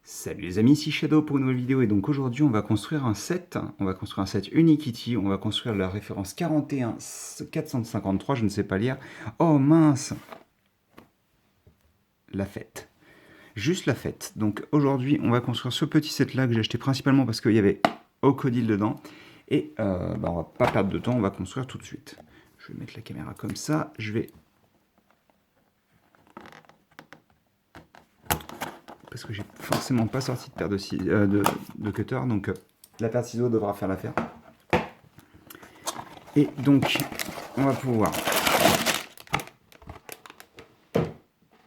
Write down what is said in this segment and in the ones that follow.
Salut les amis, ici Shadow pour une nouvelle vidéo et donc aujourd'hui on va construire un set, Unikitty, on va construire la référence 41 453, je ne sais pas lire. Oh mince, la fête, juste la fête. Donc aujourd'hui on va construire ce petit set là que j'ai acheté principalement parce qu'il y avait Ocodile dedans et on va pas perdre de temps, on va construire tout de suite. Je vais mettre la caméra comme ça, je vais... Parce que j'ai forcément pas sorti de paire de cutter, donc la paire de ciseaux devra faire l'affaire. Et donc, on va pouvoir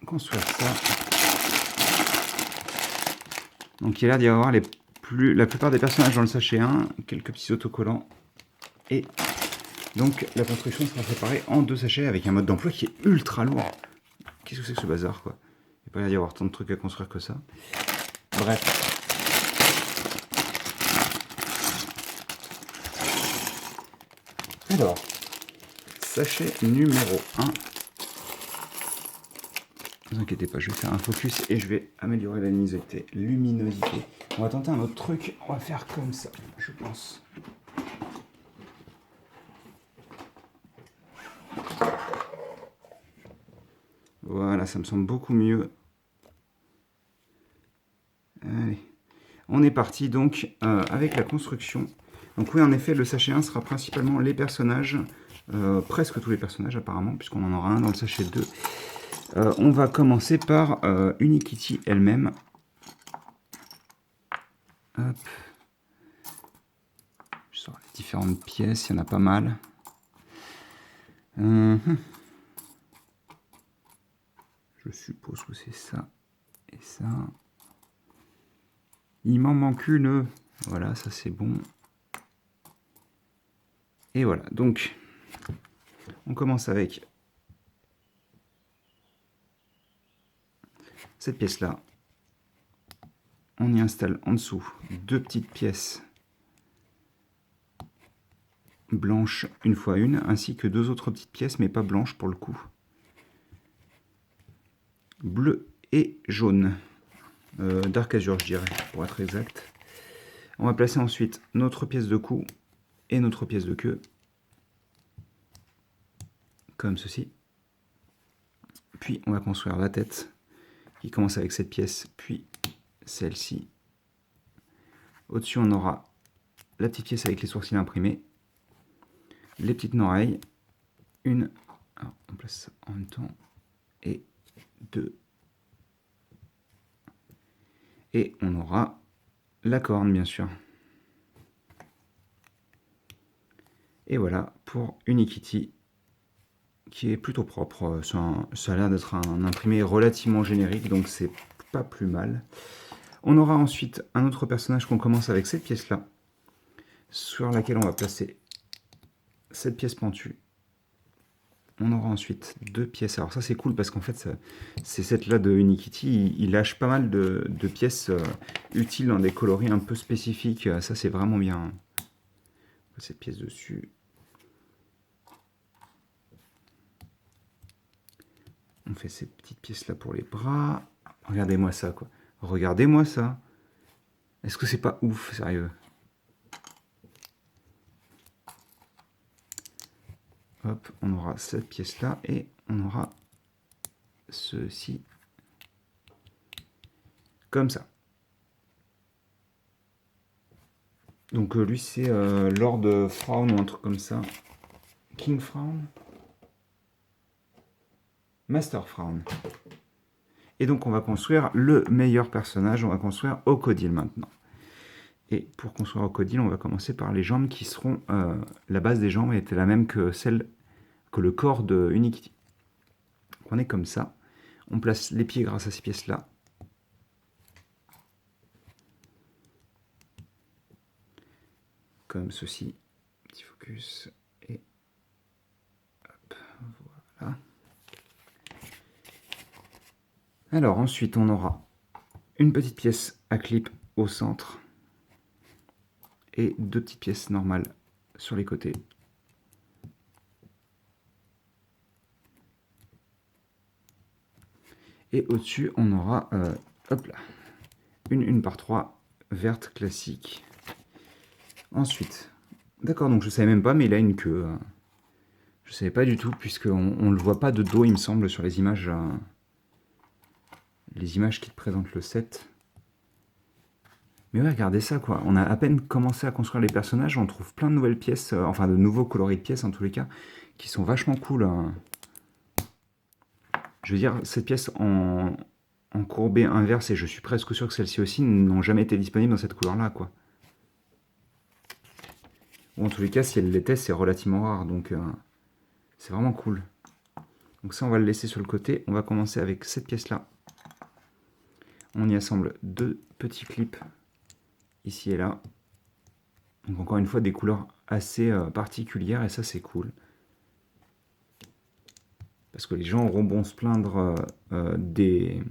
construire ça. Donc, il y a l'air d'y avoir la plupart des personnages dans le sachet 1, quelques petits autocollants. Et donc, la construction sera préparée en 2 sachets avec un mode d'emploi qui est ultra lourd. Qu'est-ce que c'est que ce bazar, quoi? Il n'y a pas l'air d'y avoir tant de trucs à construire que ça. Bref. Alors, sachet numéro 1. Ne vous inquiétez pas, je vais faire un focus et je vais améliorer la luminosité. On va tenter un autre truc, on va faire comme ça, je pense. Voilà, ça me semble beaucoup mieux. Allez, on est parti donc avec la construction. Donc oui, en effet, le sachet 1 sera principalement les personnages, presque tous les personnages apparemment, puisqu'on en aura un dans le sachet 2. On va commencer par Unikitty elle-même. Hop. Je sors les différentes pièces, il y en a pas mal. Je suppose que c'est ça et ça. Il m'en manque une. Voilà, ça c'est bon. Et voilà, donc on commence avec cette pièce-là. On y installe en dessous 2 petites pièces blanches une fois une, ainsi que 2 autres petites pièces, mais pas blanches pour le coup. Bleu et jaune. Dark Azure, je dirais, pour être exact. On va placer ensuite notre pièce de cou et notre pièce de queue. Comme ceci. Puis on va construire la tête, qui commence avec cette pièce, puis celle-ci. Au-dessus, on aura la petite pièce avec les sourcils imprimés, les petites oreilles, une, alors on place ça en même temps, et 2. Et on aura la corne, bien sûr. Et voilà pour Unikitty, qui est plutôt propre. Ça a l'air d'être un imprimé relativement générique, donc c'est pas plus mal. On aura ensuite un autre personnage qu'on commence avec cette pièce-là, sur laquelle on va placer cette pièce pentue. On aura ensuite 2 pièces. Alors ça c'est cool parce qu'en fait ces sets-là de Unikitty, il lâche pas mal de pièces utiles dans des coloris un peu spécifiques. Ça c'est vraiment bien. Cette pièce dessus. On fait ces petites pièces-là pour les bras. Regardez-moi ça, quoi. Regardez-moi ça. Est-ce que c'est pas ouf, sérieux? Hop, on aura cette pièce-là et on aura ceci. Comme ça. Donc lui, c'est Lord Frown ou un truc comme ça. King Frown? Master Frown. Et donc on va construire le meilleur personnage, on va construire Ocodile maintenant. Et pour construire Ocodile, on va commencer par les jambes qui seront... la base des jambes était la même que le corps de Unikitty. On est comme ça. On place les pieds grâce à ces pièces-là. Comme ceci. Petit focus. Et hop, voilà. Alors ensuite, on aura une petite pièce à clip au centre. Et 2 petites pièces normales sur les côtés. Et au-dessus, on aura hop là, une 1/3 verte classique. Ensuite, d'accord, donc je savais même pas, mais il a une queue. Je savais pas du tout, puisqu'on ne le voit pas de dos, il me semble, sur les images qui te présentent le set. Mais ouais, regardez ça, quoi. On a à peine commencé à construire les personnages, on trouve plein de nouvelles pièces, enfin de nouveaux coloris de pièces en tous les cas, qui sont vachement cool. Je veux dire, cette pièce en courbée inverse, et je suis presque sûr que celle-ci aussi, n'ont jamais été disponibles dans cette couleur-là, quoi. Ou en tous les cas, si elle l'était, c'est relativement rare, donc c'est vraiment cool. Donc ça, on va le laisser sur le côté. On va commencer avec cette pièce-là. On y assemble 2 petits clips, ici et là. Donc encore une fois, des couleurs assez particulières, et ça, c'est cool. Parce que les gens auront bon se plaindre des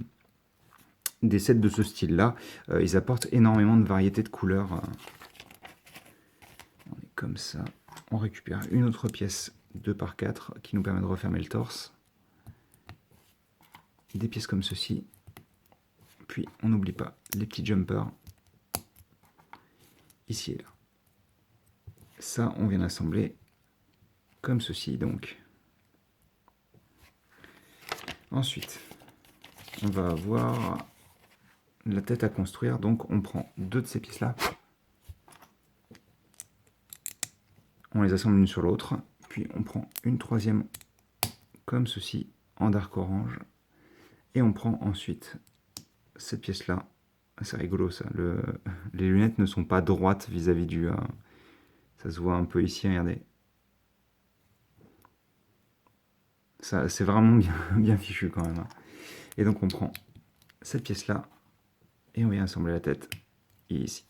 sets de ce style-là. Ils apportent énormément de variété de couleurs. On est comme ça. On récupère une autre pièce 2x4 qui nous permet de refermer le torse. Des pièces comme ceci. Puis on n'oublie pas les petits jumpers. Ici et là. Ça, on vient d'assembler comme ceci, donc. Ensuite, on va avoir la tête à construire. Donc, on prend 2 de ces pièces-là. On les assemble l'une sur l'autre. Puis, on prend une troisième comme ceci, en dark orange. Et on prend ensuite cette pièce-là. C'est rigolo, ça. Les lunettes ne sont pas droites vis-à-vis du... ça se voit un peu ici, regardez. Ça, c'est vraiment bien, bien fichu quand même. Et donc on prend cette pièce-là et on vient assembler la tête ici.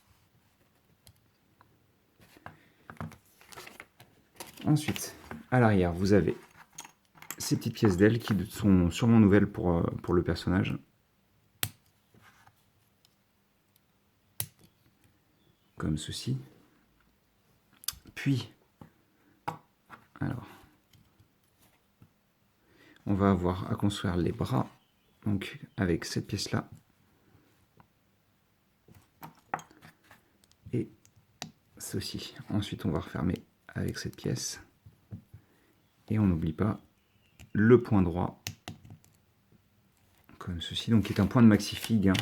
Ensuite, à l'arrière, vous avez ces petites pièces d'ailes qui sont sûrement nouvelles pour le personnage. Comme ceci. Puis, alors, on va avoir à construire les bras, donc avec cette pièce-là. Et ceci. Ensuite, on va refermer avec cette pièce. Et on n'oublie pas le point droit, comme ceci, donc qui est un point de maxi-fig,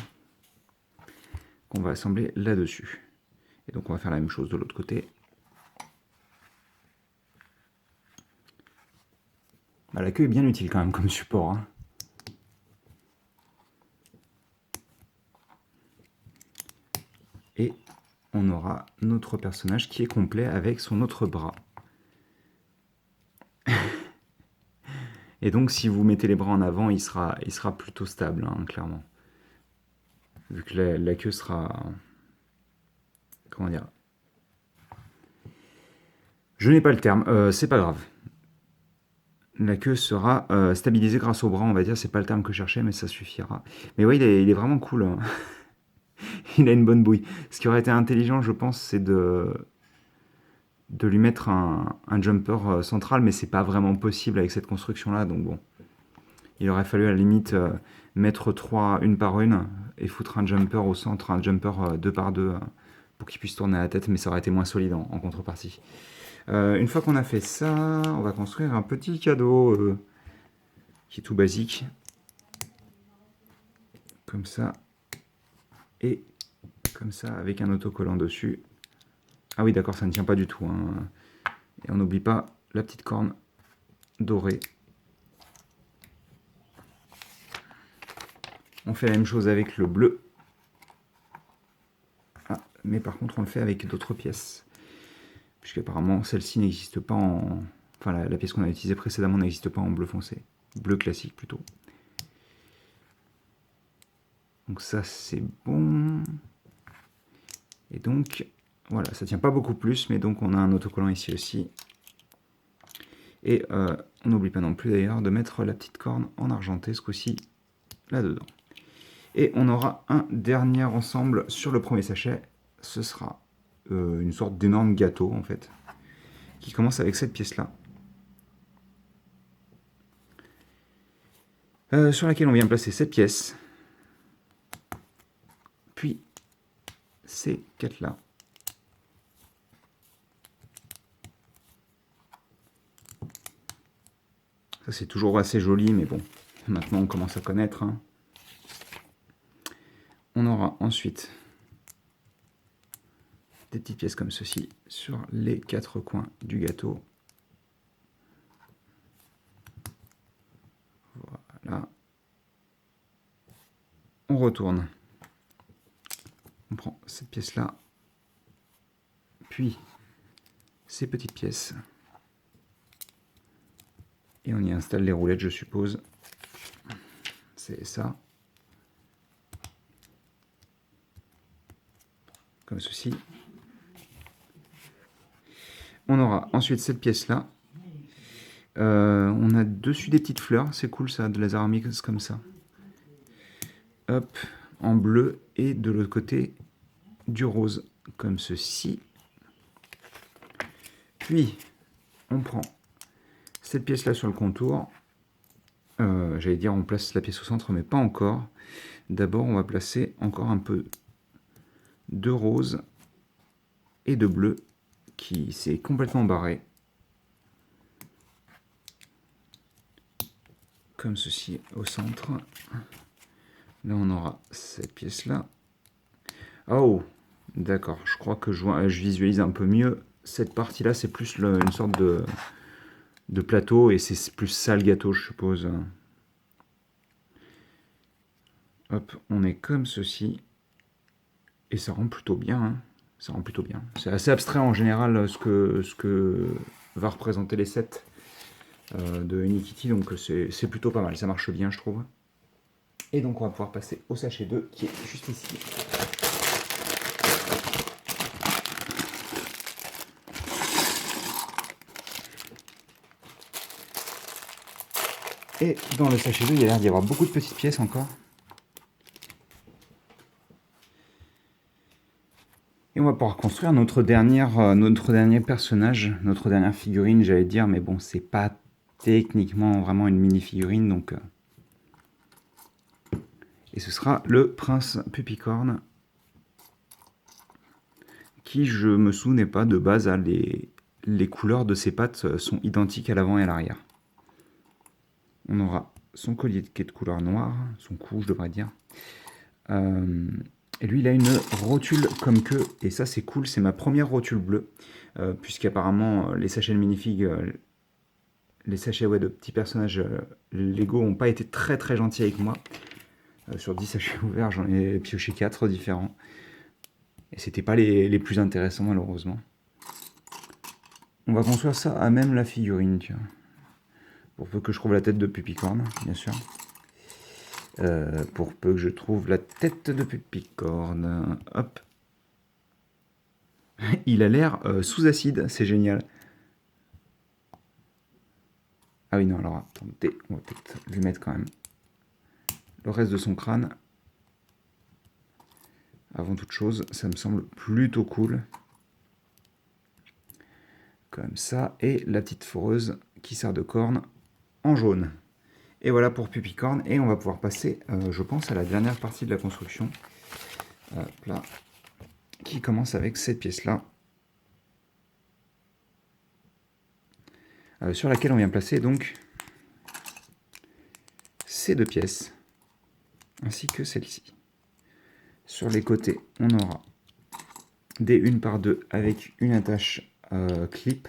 qu'on va assembler là-dessus. Et donc on va faire la même chose de l'autre côté. Bah, la queue est bien utile quand même comme support. Et on aura notre personnage qui est complet avec son autre bras. Et donc si vous mettez les bras en avant, il sera plutôt stable, clairement. Vu que la queue sera... Comment dire? Je n'ai pas le terme, c'est pas grave. La queue sera stabilisée grâce au bras, on va dire. C'est pas le terme que je cherchais, mais ça suffira. Mais oui, il est vraiment cool. Il a une bonne bouille. Ce qui aurait été intelligent, je pense, c'est de lui mettre un jumper central, mais c'est pas vraiment possible avec cette construction-là, donc bon. Il aurait fallu à la limite mettre 3 une par une et foutre un jumper au centre, un jumper 2 par 2 pour qu'il puisse tourner la tête, mais ça aurait été moins solide en contrepartie. Une fois qu'on a fait ça, on va construire un petit cadeau qui est tout basique. Comme ça. Et comme ça, avec un autocollant dessus. Ah oui, d'accord, ça ne tient pas du tout. Et on n'oublie pas la petite corne dorée. On fait la même chose avec le bleu. Ah, mais par contre, on le fait avec d'autres pièces. Puisqu'apparemment, celle-ci n'existe pas en... Enfin, la pièce qu'on a utilisée précédemment n'existe pas en bleu foncé. Bleu classique, plutôt. Donc ça, c'est bon. Et donc, voilà, ça tient pas beaucoup plus, mais donc on a un autocollant ici aussi. Et on n'oublie pas non plus d'ailleurs de mettre la petite corne en argenté, ce coup-ci, là-dedans. Et on aura un dernier ensemble sur le premier sachet. Ce sera une sorte d'énorme gâteau, en fait, qui commence avec cette pièce-là. Sur laquelle on vient placer cette pièce. puis ces 4-là. Ça, c'est toujours assez joli, mais bon, maintenant on commence à connaître. Hein. On aura ensuite des petites pièces comme ceci sur les 4 coins du gâteau. Voilà. On retourne. On prend cette pièce-là, puis ces petites pièces. Et on y installe les roulettes, je suppose. C'est ça. Comme ceci. On aura ensuite cette pièce-là. On a dessus des petites fleurs. C'est cool ça, de la céramique comme ça. Hop, en bleu. Et de l'autre côté, du rose, comme ceci. Puis, on prend cette pièce-là sur le contour. J'allais dire on place la pièce au centre, mais pas encore. D'abord, on va placer encore un peu de rose et de bleu qui s'est complètement barré. Comme ceci au centre. Là, on aura cette pièce-là. Oh, d'accord. Je crois que je visualise un peu mieux. Cette partie-là, c'est plus une sorte de plateau et c'est plus ça le gâteau, je suppose. Hop, on est comme ceci. Et ça rend plutôt bien. Hein. Ça rend plutôt bien. C'est assez abstrait en général ce que va représenter les sets de Unikitty. Donc c'est plutôt pas mal. Ça marche bien, je trouve. Et donc on va pouvoir passer au sachet 2 qui est juste ici. Et dans le sachet 2, il y a l'air d'y avoir beaucoup de petites pièces encore. Et on va pouvoir construire notre dernier personnage, notre dernière figurine, j'allais dire, mais bon, c'est pas techniquement vraiment une mini-figurine, donc... Et ce sera le prince Pupicorn, qui, je me souvenais pas, de base, les couleurs de ses pattes sont identiques à l'avant et à l'arrière. On aura son collier qui est de couleur noire, son cou, je devrais dire. Et lui, il a une rotule comme queue, et ça, c'est cool, c'est ma première rotule bleue, puisqu'apparemment, les sachets de minifig, les sachets de petits personnages Lego n'ont pas été très très gentils avec moi. Sur 10 sachets ouverts, j'en ai pioché 4 différents. Et c'était pas les plus intéressants, malheureusement. On va construire ça à même la figurine, tiens. Pour peu que je trouve la tête de Pupicorn, bien sûr. Pour peu que je trouve la tête de Pupicorn. Hop. Il a l'air sous acide, c'est génial. Ah oui, non, alors attendez, on va peut-être lui mettre quand même le reste de son crâne. Avant toute chose, ça me semble plutôt cool. Comme ça. Et la petite foreuse qui sert de corne en jaune. Et voilà pour Pupicorn. Et on va pouvoir passer, je pense, à la dernière partie de la construction. Hop là. Qui commence avec cette pièce-là. Sur laquelle on vient placer donc ces deux pièces. Ainsi que celle-ci. Sur les côtés, on aura des 1 par 2 avec une attache clip.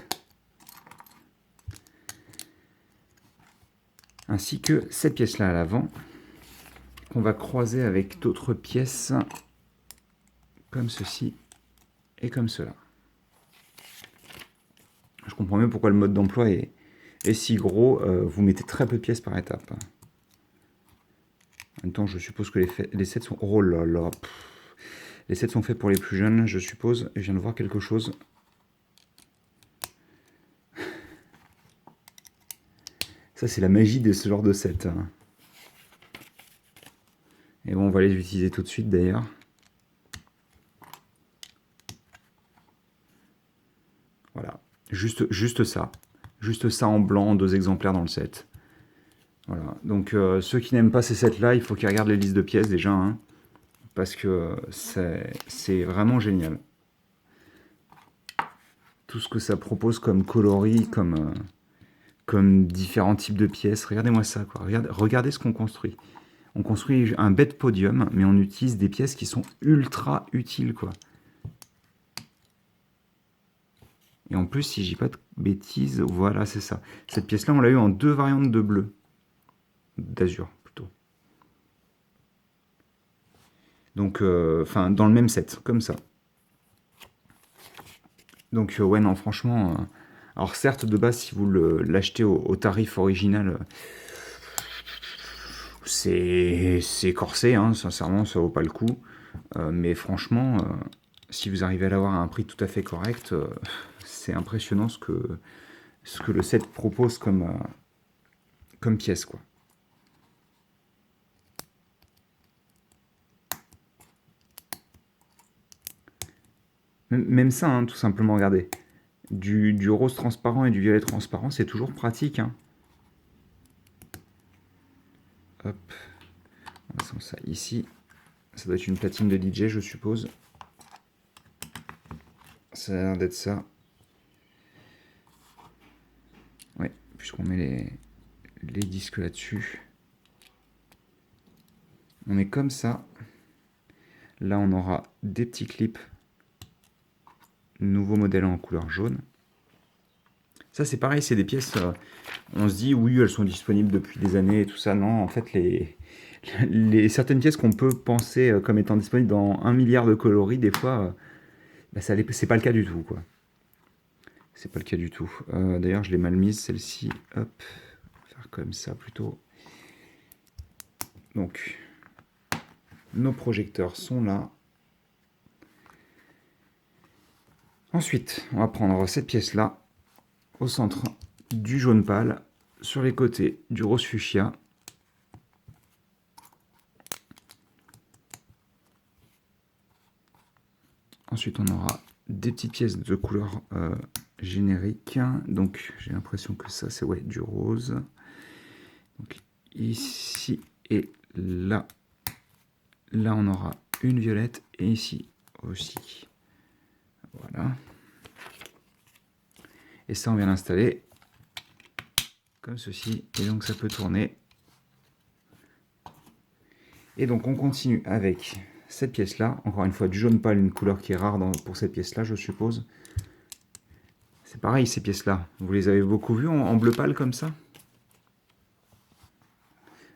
Ainsi que cette pièce-là à l'avant, qu'on va croiser avec d'autres pièces comme ceci et comme cela. Je comprends mieux pourquoi le mode d'emploi est si gros. Vous mettez très peu de pièces par étape. En même temps, je suppose que les sets sont... Oh là là. Les sets sont faits pour les plus jeunes, je suppose. Je viens de voir quelque chose. Ça, c'est la magie de ce genre de set. Et bon, on va les utiliser tout de suite, d'ailleurs. Voilà. Juste ça. Juste ça en blanc, 2 exemplaires dans le set. Voilà. Donc, ceux qui n'aiment pas ces sets-là, il faut qu'ils regardent les listes de pièces, déjà. Hein. parce que c'est vraiment génial. Tout ce que ça propose comme coloris, comme différents types de pièces. Regardez-moi ça, quoi. Regardez ce qu'on construit. On construit un bête podium, mais on utilise des pièces qui sont ultra utiles, quoi. Et en plus, si je dis pas de bêtises, voilà, c'est ça. Cette pièce-là, on l'a eu en 2 variantes de bleu. D'azur, plutôt. Donc, enfin, dans le même set, comme ça. Donc, ouais, non, franchement... alors, certes, de base, si vous l'achetez au tarif original, c'est corsé, hein, sincèrement, ça vaut pas le coup. Mais franchement, si vous arrivez à l'avoir à un prix tout à fait correct, c'est impressionnant ce que le set propose comme pièce, quoi. Même ça, hein, tout simplement, regardez. Du rose transparent et du violet transparent, c'est toujours pratique, hein. Hop, on va mettre ça ici. Ça doit être une platine de DJ, je suppose. Ça a l'air d'être ça. Ouais, puisqu'on met les disques là-dessus. On met comme ça. Là, on aura des petits clips. Nouveau modèle en couleur jaune. Ça, c'est pareil, c'est des pièces... on se dit, oui, elles sont disponibles depuis des années et tout ça. Non, en fait, certaines pièces qu'on peut penser comme étant disponibles dans 1 milliard de coloris, des fois, bah, c'est pas le cas du tout, quoi. C'est pas le cas du tout. D'ailleurs, je l'ai mal mise, celle-ci. Hop, on va faire comme ça, plutôt. Donc, nos projecteurs sont là. Ensuite, on va prendre cette pièce-là, au centre du jaune pâle, sur les côtés du rose fuchsia. Ensuite, on aura des petites pièces de couleur générique. Donc, j'ai l'impression que ça, c'est ouais, du rose. Donc, ici et là. Là, on aura une violette. Et ici aussi. Voilà. Et ça, on vient l'installer comme ceci. Et donc, ça peut tourner. Et donc, on continue avec cette pièce-là. Encore une fois, du jaune pâle, une couleur qui est rare pour cette pièce-là, je suppose. C'est pareil, ces pièces-là. Vous les avez beaucoup vues en bleu pâle comme ça?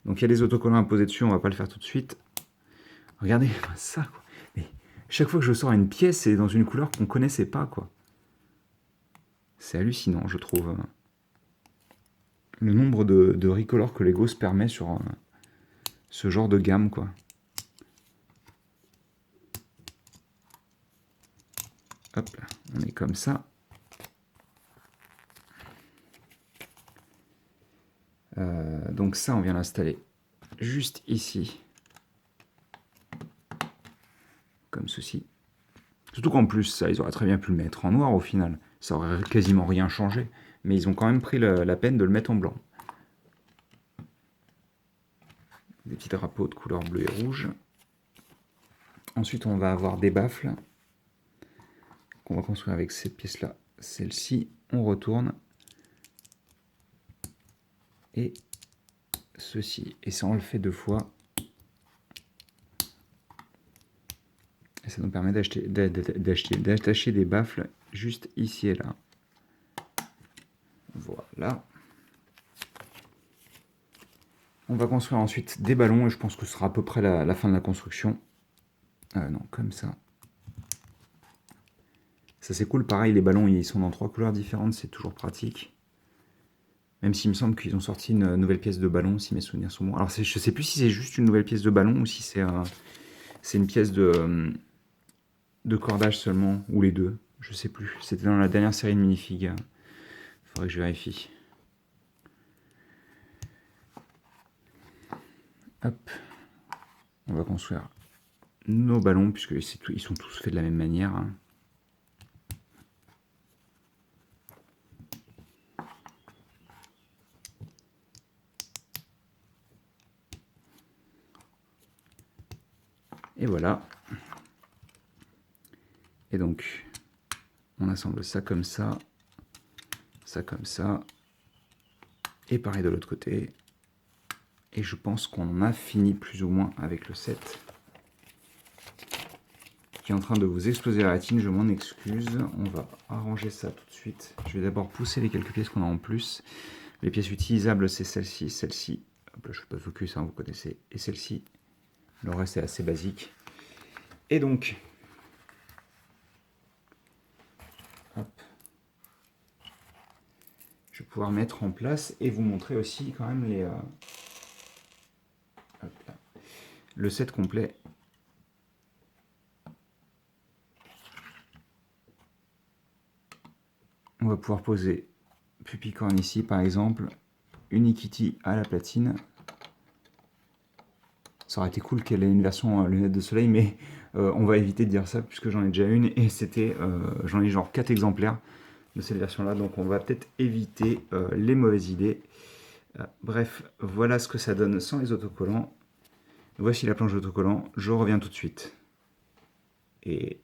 Donc, il y a des autocollants à poser dessus. On va pas le faire tout de suite. Regardez ça, quoi. Mais chaque fois que je sors une pièce, c'est dans une couleur qu'on connaissait pas, quoi. C'est hallucinant, je trouve. Le nombre de recolors que Lego se permet sur ce genre de gamme, quoi. Hop, on est comme ça. Donc ça, on vient l'installer juste ici. Comme ceci. Surtout qu'en plus, ça, ils auraient très bien pu le mettre en noir au final. Ça aurait quasiment rien changé. Mais ils ont quand même pris la peine de le mettre en blanc. Des petits drapeaux de couleur bleu et rouge. Ensuite, on va avoir des baffles qu'on va construire avec cette pièce-là. Celle-ci, on retourne. Et ceci. Et ça, on le fait 2 fois. Et ça nous permet d'attacher des baffles juste ici et là. Voilà. On va construire ensuite des ballons et je pense que ce sera à peu près la fin de la construction. Non, comme ça. Ça c'est cool, pareil, les ballons ils sont dans 3 couleurs différentes, c'est toujours pratique. Même s'il me semble qu'ils ont sorti une nouvelle pièce de ballon, si mes souvenirs sont bons. Alors je sais plus si c'est juste une nouvelle pièce de ballon ou si c'est une pièce de cordage seulement, ou les deux, je sais plus. C'était dans la dernière série de minifigs. Faudrait que je vérifie. Hop, on va construire nos ballons, puisque ils sont tous faits de la même manière. Hein. Et voilà. Et donc, on assemble ça comme ça comme ça. Et pareil de l'autre côté. Et je pense qu'on a fini plus ou moins avec le set. Qui est en train de vous exploser la rétine, je m'en excuse. On va arranger ça tout de suite. Je vais d'abord pousser les quelques pièces qu'on a en plus. Les pièces utilisables, c'est celle-ci, celle-ci. Hop là, je ne fais pas de focus, hein, vous connaissez. Et celle-ci. Le reste est assez basique. Et donc, hop, je vais pouvoir mettre en place et vous montrer aussi quand même les, hop là, le set complet. On va pouvoir poser Pupicorn ici par exemple, Unikitty à la platine. Ça aurait été cool qu'elle ait une version lunettes de soleil, mais on va éviter de dire ça puisque j'en ai déjà une et c'était, j'en ai genre 4 exemplaires de cette version-là, donc on va peut-être éviter les mauvaises idées. Bref, voilà ce que ça donne sans les autocollants. Voici la planche d'autocollant, je reviens tout de suite. Et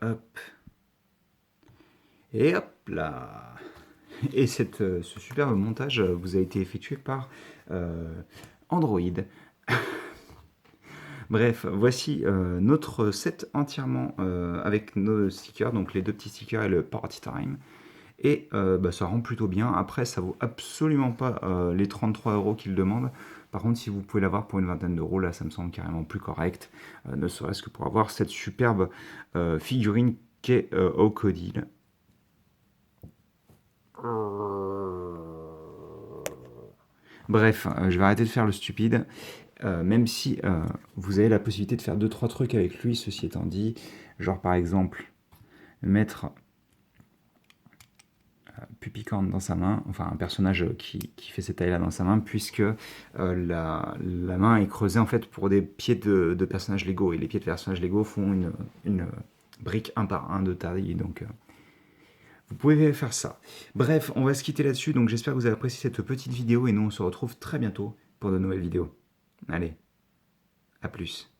hop. Et hop là. Et ce superbe montage vous a été effectué par Android. Bref, voici notre set entièrement avec nos stickers, donc les deux petits stickers et le Party Time. Et ça rend plutôt bien. Après, ça vaut absolument pas les 33 € qu'il demande. Par contre, si vous pouvez l'avoir pour une vingtaine d'euros, là, ça me semble carrément plus correct. Ne serait-ce que pour avoir cette superbe figurine qu'est Ocodile. Bref, je vais arrêter de faire le stupide. Même si vous avez la possibilité de faire 2-3 trucs avec lui, ceci étant dit. Genre, par exemple, mettre Pupicorn dans sa main, enfin un personnage qui fait cette taille-là dans sa main, puisque la main est creusée en fait pour des pieds de personnages Lego, et les pieds de personnages Lego font une brique 1 par 1 de taille, donc vous pouvez faire ça. Bref, on va se quitter là-dessus, donc j'espère que vous avez apprécié cette petite vidéo, et nous on se retrouve très bientôt pour de nouvelles vidéos. Allez, à plus.